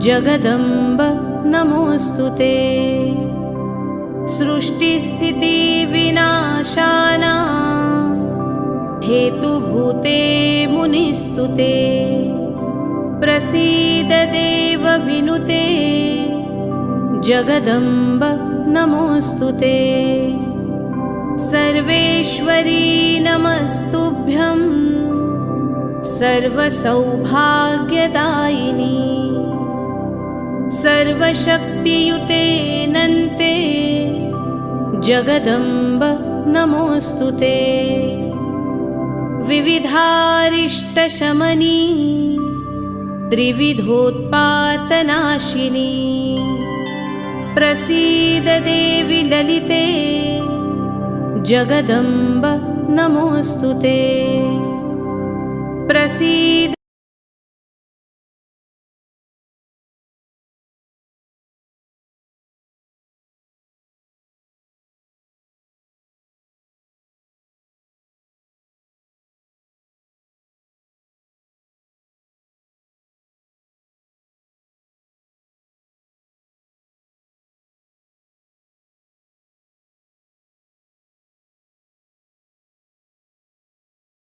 जगदम्ब नमोऽस्तुते। सृष्टिस्थितिविनाशानां हेतुभूते मुनिस्तुते। प्रसीद देवविनुते जगदम्ब नमोऽस्तुते। सर्वेश्वरी नमस्तुभ्यं सर्वसौभाग्यदायिनी। सर्वशक्तियुते नन्ते जगदम्ब नमोऽस्तुते। विविधारिष्टशमनी त्रिविधोत्पातनाशिनी। प्रसीद देवि ललिते जगदम्ब नमोऽस्तुते। प्रसीद